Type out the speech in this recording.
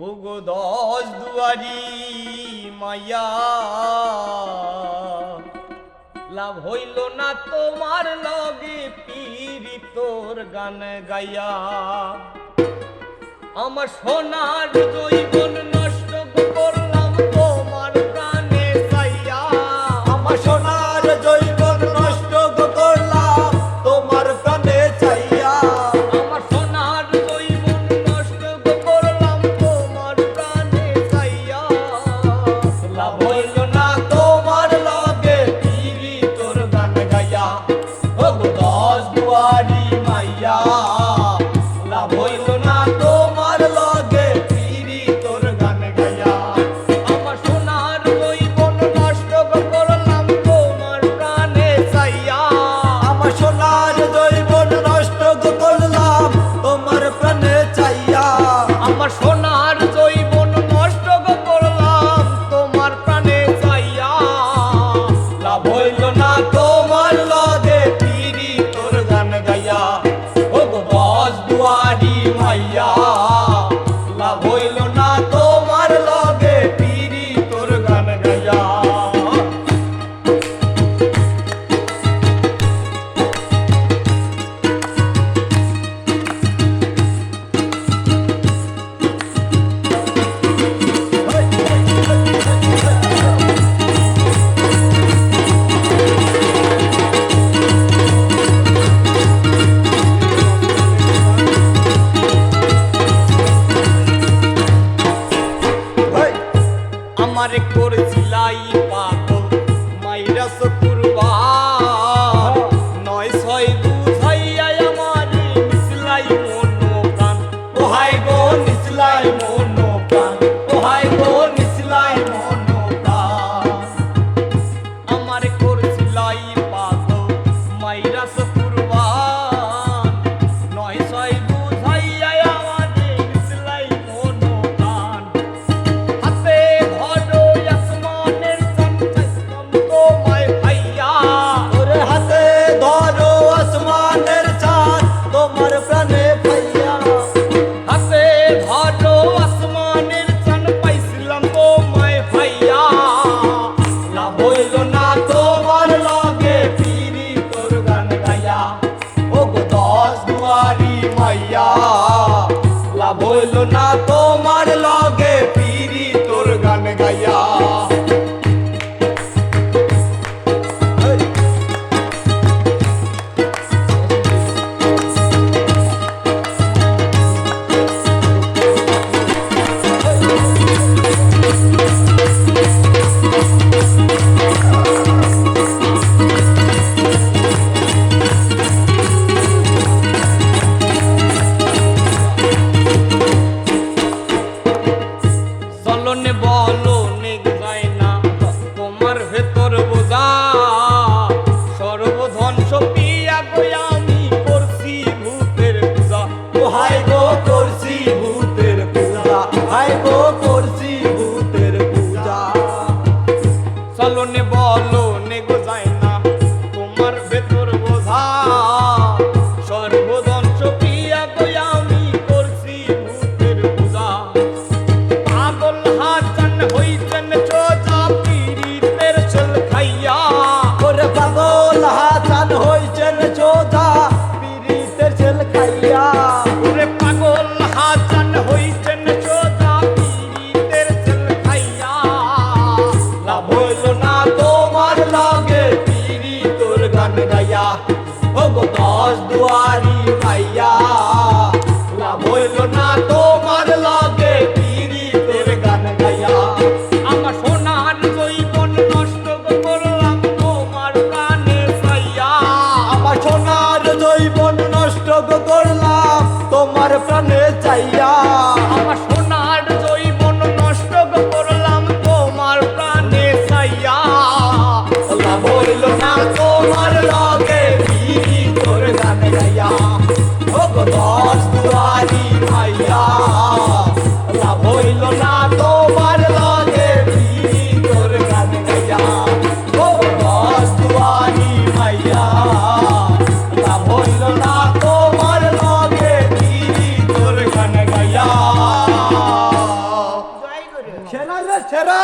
ওগো দশ দুয়ারি মাইয়া, লাভ হইল না তোমার লগে পীড়িতর গান গাইয়া। আমার সোনার জৈবন নষ্ট করলাম তোমার প্রাণে চাইয়া। আমার সোনার জৈবন নষ্ট করলাম তোমার প্রাণে চাইয়া। আমার সোনার জৈবন নষ্ট করলাম তোমার প্রাণে চাইয়া। লাভ হইল না তোমার লগে পীড়িতর গান গাইয়া। ওগো দশ দুয়ারি মাইয়া, লাভ হইল না তোমার লগে পীড়িতর গান গাইয়া। আমার সোনার জৈবন নষ্ট করলাম তোমার প্রাণে চাইয়া। আমার সোনার জৈবন নষ্ট করলাম তোমার প্রাণে চাইয়া। আমার সোনার জৈবন নষ্ট করলাম তোমার প্রাণে চাইয়া। লাভ হইল না তোমার লগে পীড়িতর গান গাইয়া। ওগো দশ দুয়ারি মাইয়া, লাভ হইল না তোমার লগে পীড়িতর গান গাইয়া। আমারে করছিলাই পাগল মাইরা শুক্রবার। নয় ছয় বুঝাইয়া আমারে মিশলাই মন প্রাণ। ওহাই গো নিসলাই মন প্রাণ, ওহাই গো নিসলাই মন প্রাণ। আমারে করছিলাই পাগল মাইরা শুক্রবার। নয় ছয় বুঝাইয়া আমারে মিশলাই মন প্রাণ। হাতে ধরো আসমানের চাঁদ চাইলাম তোমায় ভাইয়া। ওরে হাতে ধরো আসমানের চাঁদ তোমার প্রাণে পাইয়া। হাতে ধরো আসমানের চাঁদ পাইছিলাম তোমায় ভাইয়া। লাভ হইল না তোমার লগে পীড়িতর গান গাইয়া। ওগো দশ দুয়ারি মাইয়া, লাভ হইল না তোমার লগে পীড়িতর গান গাইয়া। চলনে বলো নেক যায় না তোমার ভেতর বোঝা। সর্বধ্বংস পিয়া গো আমি করছি ভূতের পূজা। হাই গো করছি ভূতের পূজা, হাই গো করছি ভূতের পূজা। চলনে বলো নেক যায় না তোমার ভেতর বোঝা। সর্বধ্বংস পিয়া গো আমি করছি ভূতের পূজা। পাগল হাসান হইছেন সোজা পীড়িতের ছল খাইয়া। ওরে পাগল হাসান হইছেন চোদা পীড়িতের ছেল খাইয়া। ওরে পাগল হাসান হইছেন সোজা পীড়িতের ছল খাইয়া। লাভ হইল না তোমার লগে পীড়িতর গান গাইয়া। ওগো দশ দুয়ারি মাইয়া, লাভ হইল না তোমার লগে পীড়িতর গান গাইয়া। আমার সোনার জৈবন নষ্ট করলাম তোমার প্রাণে চাইয়া। আমার সোনার জৈবন নষ্ট করলাম তোমার প্রাণে চাইয়া। আমার সোনার জৈবন নষ্ট করলাম তোমার প্রাণে চাইয়া। লাভ হইল না তোমার লগে পীড়িতর গান গাইয়া। ওগো দশ দুয়ারি মাইয়া, লাভ হইল না তোমার লগে পীড়িতর গান গাইয়া। ওগো দশ দুয়ারি মাইয়া, লাভ হইল না তোমার লগে পীড়িতর গান গাইয়া। সেরা রে সেরা